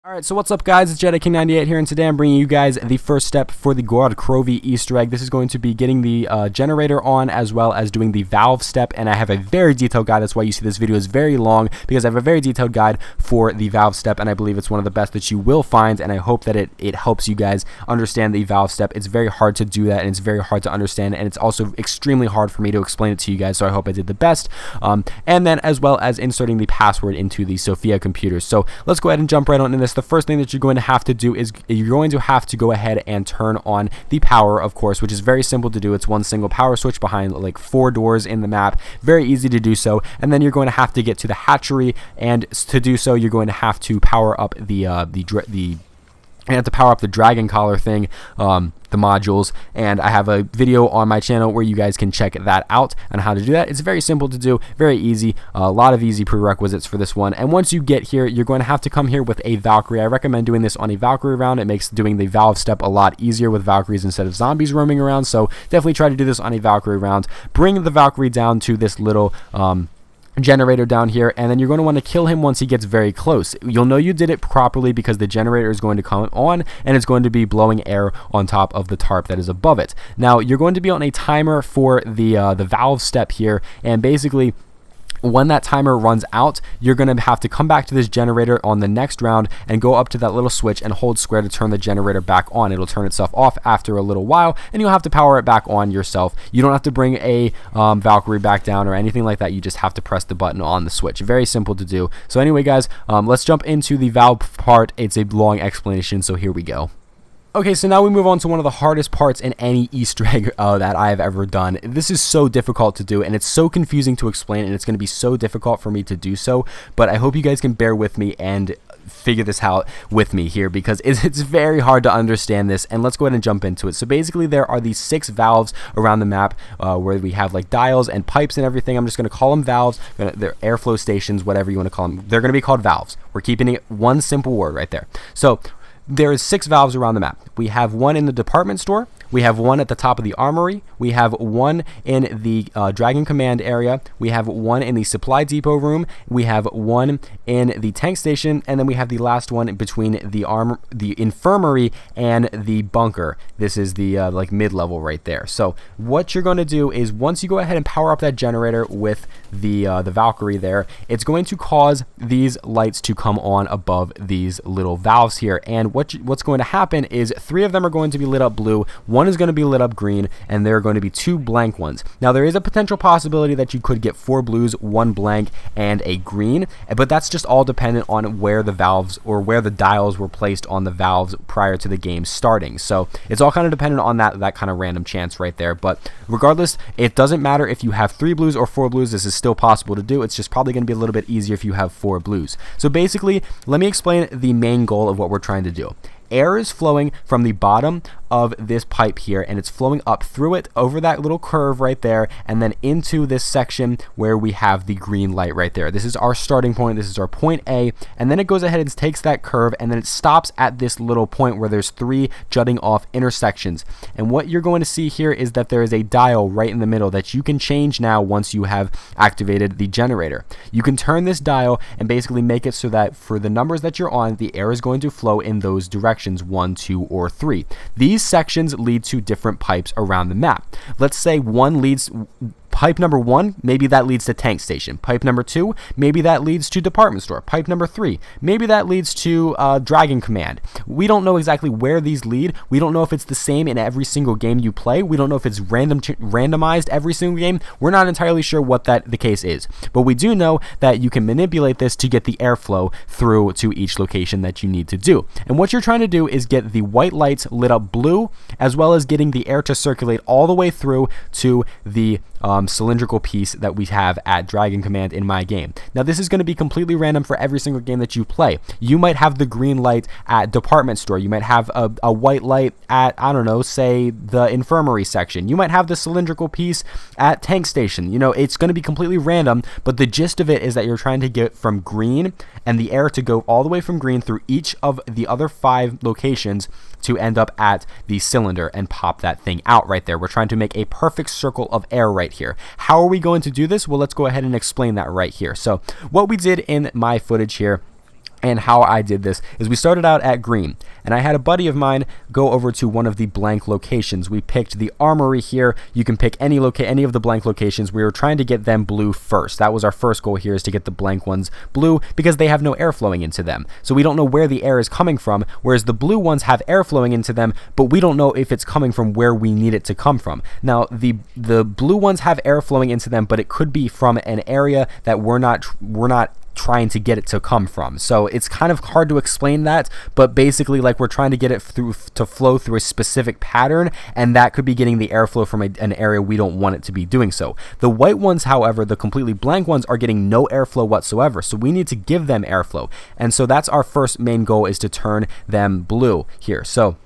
Alright, so what's up guys, it's Jedi King 98 here, and today I'm bringing you guys the first step for the Gorod Krovi Easter egg. This is going to be getting the generator on, as well as doing the valve step, and I have a very detailed guide. That's why you see this video is very long, because I have a very detailed guide for the valve step, and I believe it's one of the best that you will find, and I hope that it helps you guys understand the valve step. It's very hard to do that, and it's very hard to understand, and it's also extremely hard for me to explain it to you guys, so I hope I did the best. And then as well as inserting the password into the Sophia computers. So let's go ahead and jump right on into this. The first thing that you're going to have to do is you're going to have to go ahead and turn on the power, of course, which is very simple to do. It's one single power switch behind like 4 doors in the map. Very easy to do so. And then you're going to have to get to the hatchery, and to do so, you're going to have to power up the dragon collar thing, the modules, and I have a video on my channel where you guys can check that out on how to do that. It's very simple to do, very easy, a lot of easy prerequisites for this one. And once you get here, you're going to have to come here with a Valkyrie. I recommend doing this on a Valkyrie round. It makes doing the valve step a lot easier with Valkyries instead of zombies roaming around, so definitely try to do this on a Valkyrie round. Bring the Valkyrie down to this little generator down here, and then you're going to want to kill him once he gets very close. You'll know you did it properly because the generator is going to come on, and it's going to be blowing air on top of the tarp that is above it. Now you're going to be on a timer for the valve step here, and basically when that timer runs out, you're going to have to come back to this generator on the next round and go up to that little switch and hold square to turn the generator back on. It'll turn itself off after a little while, and you'll have to power it back on yourself. You don't have to bring a Valkyrie back down or anything like that. You just have to press the button on the switch. Very simple to do. So anyway guys, let's jump into the valve part. It's a long explanation, so here we go. Okay, so now we move on to one of the hardest parts in any Easter egg that I have ever done. This is so difficult to do, and it's so confusing to explain, and it's going to be so difficult for me to do so, but I hope you guys can bear with me and figure this out with me here, because it's very hard to understand this. And let's go ahead and jump into it. So basically there are these 6 valves around the map where we have like dials and pipes and everything. I'm just going to call them valves. They're airflow stations, whatever you want to call them. They're going to be called valves. We're keeping it one simple word right there. So there is 6 valves around the map. We have one in the department store. We have one at the top of the armory. We have one in the Dragon Command area. We have one in the supply depot room. We have one in the tank station, and then we have the last one between the infirmary and the bunker. This is the like mid-level right there. So what you're going to do is once you go ahead and power up that generator with the Valkyrie there, it's going to cause these lights to come on above these little valves here. And what's going to happen is 3 of them are going to be lit up blue. One is going to be lit up green, and there are going to be 2 blank ones. Now there is a potential possibility that you could get 4 blues, 1 blank, and a green, but that's just all dependent on where the valves or where the dials were placed on the valves prior to the game starting. So it's all kind of dependent on that kind of random chance right there. But regardless, it doesn't matter if you have 3 blues or 4 blues. This is still possible to do. It's just probably going to be a little bit easier if you have 4 blues. So basically, let me explain the main goal of what we're trying to do. Air is flowing from the bottom of this pipe here, and it's flowing up through it over that little curve right there, and then into this section where we have the green light right there. This is our starting point. This is our point A, and then it goes ahead and takes that curve, and then it stops at this little point where there's 3 jutting off intersections. And what you're going to see here is that there is a dial right in the middle that you can change now once you have activated the generator. You can turn this dial and basically make it so that for the numbers that you're on, the air is going to flow in those directions, 1, 2, or 3. These sections lead to different pipes around the map. Let's say one leads pipe number 1, maybe that leads to tank station. Pipe number 2, maybe that leads to department store. Pipe number 3, maybe that leads to Dragon Command. We don't know exactly where these lead. We don't know if it's the same in every single game you play. We don't know if it's randomized every single game. We're not entirely sure what the case is. But we do know that you can manipulate this to get the airflow through to each location that you need to do. And what you're trying to do is get the white lights lit up blue, as well as getting the air to circulate all the way through to the cylindrical piece that we have at Dragon Command in my game. Now this is going to be completely random for every single game that you play. You might have the green light at department store. You might have a white light at, I don't know, say the infirmary section. You might have the cylindrical piece at tank station. You know, it's going to be completely random, but the gist of it is that you're trying to get from green and the air to go all the way from green through each of the other 5 locations to end up at the cylinder and pop that thing out right there. We're trying to make a perfect circle of air right here. How are we going to do this? Well, let's go ahead and explain that right here. So what we did in my footage here And how I did this is we started out at green, and I had a buddy of mine go over to one of the blank locations. We picked the armory here. You can pick any of the blank locations. We were trying to get them blue first. That was our first goal here, is to get the blank ones blue because they have no air flowing into them. So we don't know where the air is coming from, whereas the blue ones have air flowing into them, but we don't know if it's coming from where we need it to come from. Now, the blue ones have air flowing into them, but it could be from an area that we're not trying to get it to come from. So it's kind of hard to explain that, but basically, like, we're trying to get it to flow through a specific pattern, and that could be getting the airflow from an area we don't want it to be doing so. The white ones, however, the completely blank ones, are getting no airflow whatsoever, so we need to give them airflow. And so that's our first main goal, is to turn them blue here. So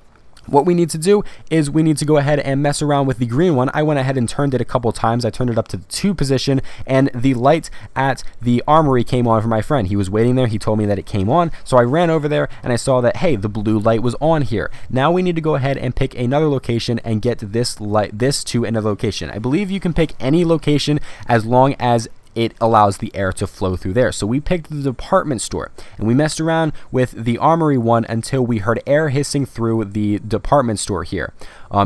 what we need to do is we need to go ahead and mess around with the green one. I went ahead and turned it a couple times. I turned it up to the 2 position, and the light at the armory came on for my friend. He was waiting there. He told me that it came on, so I ran over there and I saw that, hey, the blue light was on here. Now we need to go ahead and pick another location and get this to another location. I believe you can pick any location as long as it allows the air to flow through there. So we picked the department store, and we messed around with the armory one until we heard air hissing through the department store here.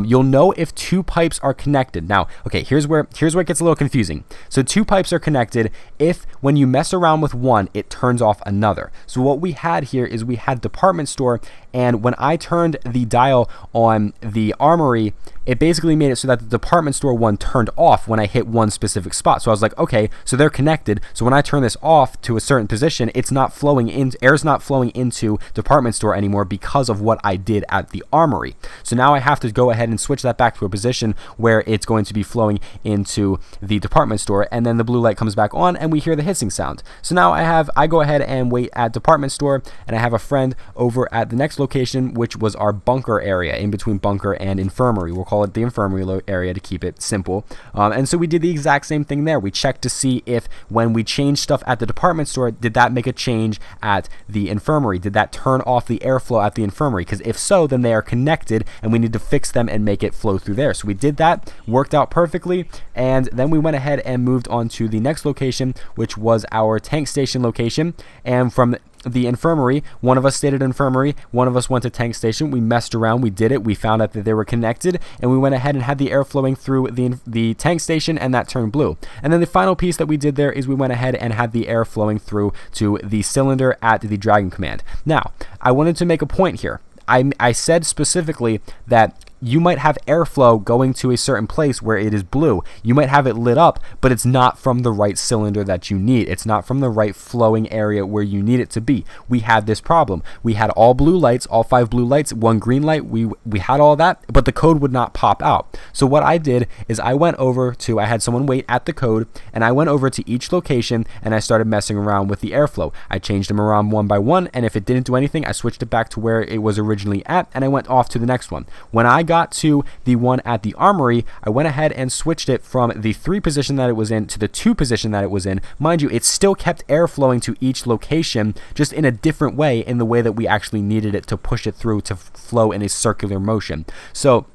You'll know if 2 pipes are connected. Now, okay, here's where it gets a little confusing. So 2 pipes are connected if, when you mess around with one, it turns off another. So what we had here is we had department store, and when I turned the dial on the armory, it basically made it so that the department store one turned off when I hit one specific spot. So I was like, okay, so they're connected. So when I turn this off to a certain position, air's not flowing into department store anymore because of what I did at the armory. So now I have to go ahead and switch that back to a position where it's going to be flowing into the department store, and then the blue light comes back on and we hear the hissing sound. So now I go ahead and wait at department store, and I have a friend over at the next location, which was our bunker area, in between bunker and infirmary. We'll call it the infirmary area to keep it simple. And so we did the exact same thing there. We checked to see if, when we changed stuff at the department store, did that make a change at the infirmary? Did that turn off the airflow at the infirmary? Because if so, then they are connected and we need to fix them and make it flow through there. So we did that, worked out perfectly, and then we went ahead and moved on to the next location, which was our tank station location. And from the infirmary, one of us stayed at infirmary, one of us went to tank station. We messed around, we did it, we found out that they were connected, and we went ahead and had the air flowing through the tank station, and that turned blue. And then the final piece that we did there is we went ahead and had the air flowing through to the cylinder at the Dragon Command. Now, I wanted to make a point here. I said specifically that you might have airflow going to a certain place where it is blue. You might have it lit up, but it's not from the right cylinder that you need. It's not from the right flowing area where you need it to be. We had this problem. We had all blue lights, all 5 blue lights, 1 green light. We had all that, but the code would not pop out. So what I did is I had someone wait at the code, and I went over to each location and I started messing around with the airflow. I changed them around one by one, and if it didn't do anything, I switched it back to where it was originally at, and I went off to the next one. When I got to the one at the armory, I went ahead and switched it from the 3 position that it was in to the 2 position that it was in. Mind you, it still kept air flowing to each location, just in a different way, in the way that we actually needed it to push it through to flow in a circular motion. So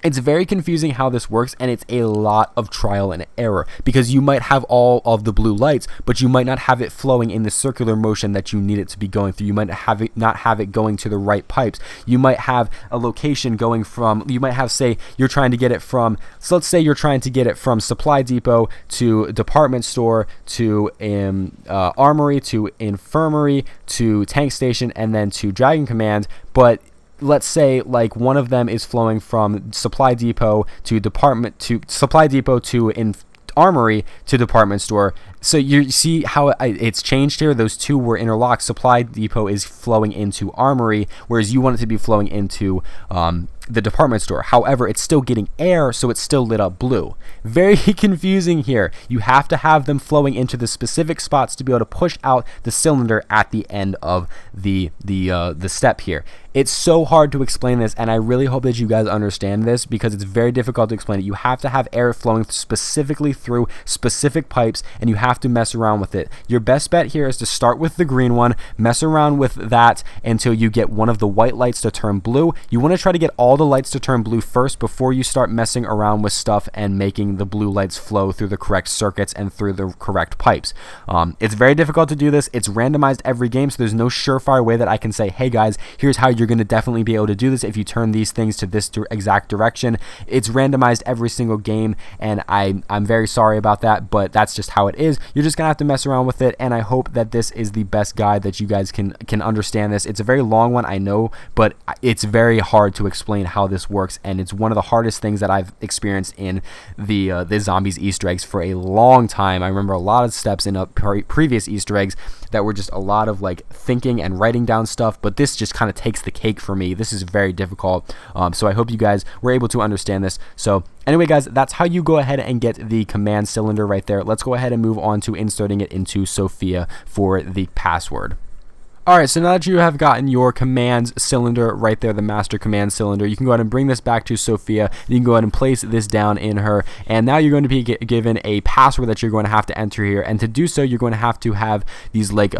it's very confusing how this works, and it's a lot of trial and error, because you might have all of the blue lights, but you might not have it flowing in the circular motion that you need it to be going through. You might not have it going to the right pipes. You might have a location going from, you might have, say, you're trying to get it from, so let's say you're trying to get it from supply depot to department store to armory to infirmary to tank station and then to Dragon Command, but let's say like one of them is flowing from supply depot to supply depot to armory to department store. So you see how it's changed here. Those 2 were interlocked. Supply depot is flowing into armory, whereas you want it to be flowing into the department store. However, it's still getting air, so it's still lit up blue. Very confusing here. You have to have them flowing into the specific spots to be able to push out the cylinder at the end of the step here. It's so hard to explain this, and I really hope that you guys understand this because it's very difficult to explain it. You have to have air flowing specifically through specific pipes, and you have to mess around with it. Your best bet here is to start with the green one, mess around with that until you get one of the white lights to turn blue. You want to try to get all the lights to turn blue first before you start messing around with stuff and making the blue lights flow through the correct circuits and through the correct pipes. It's very difficult to do this. It's randomized every game, so there's no surefire way that I can say, hey guys, here's how you're going to definitely be able to do this if you turn these things to this exact direction. It's randomized every single game, and I'm very sorry about that, but that's just how it is. You're just gonna have to mess around with it, and I hope that this is the best guide that you guys can understand this. It's a very long one, I know, but it's very hard to explain how this works, and it's one of the hardest things that I've experienced in the zombies Easter eggs for a long time. I remember a lot of steps in previous Easter eggs that were just a lot of like thinking and writing down stuff, but this just kind of takes the cake for me. This is very difficult, so I hope you guys were able to understand this. So anyway guys, that's how you go ahead and get the command cylinder right there. Let's go ahead and move on to inserting it into Sophia for the password. Alright, so now that you have gotten your commands cylinder right there, the master command cylinder, you can go ahead and bring this back to Sophia. You can go ahead and place this down in her, and now you're going to be given a password that you're going to have to enter here. And to do so, you're going to have these like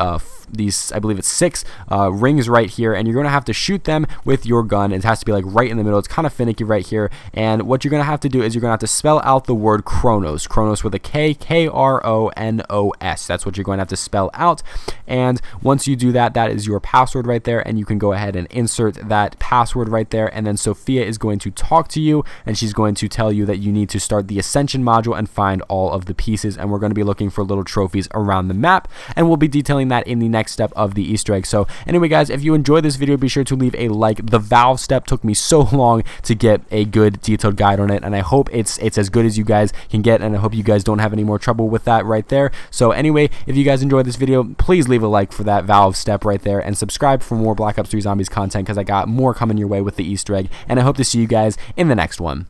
these, I believe it's 6 rings right here, and you're going to have to shoot them with your gun. It has to be like right in the middle. It's kind of finicky right here, and what you're going to have to do is you're going to have to spell out the word Kronos with a K, Kronos. That's what you're going to have to spell out, and once you do that, that is your password right there, and you can go ahead and insert that password right there, and then Sophia is going to talk to you, and she's going to tell you that you need to start the Ascension module and find all of the pieces, and we're going to be looking for little trophies around the map, and we'll be detailing that in the next step of the Easter egg. So anyway guys, if you enjoyed this video, be sure to leave a like. The valve step took me so long to get a good detailed guide on it, and I hope it's as good as you guys can get, and I hope you guys don't have any more trouble with that right there. So anyway, if you guys enjoyed this video, please leave a like for that valve step right there, and subscribe for more Black Ops 3 Zombies content because I got more coming your way with the Easter egg, and I hope to see you guys in the next one.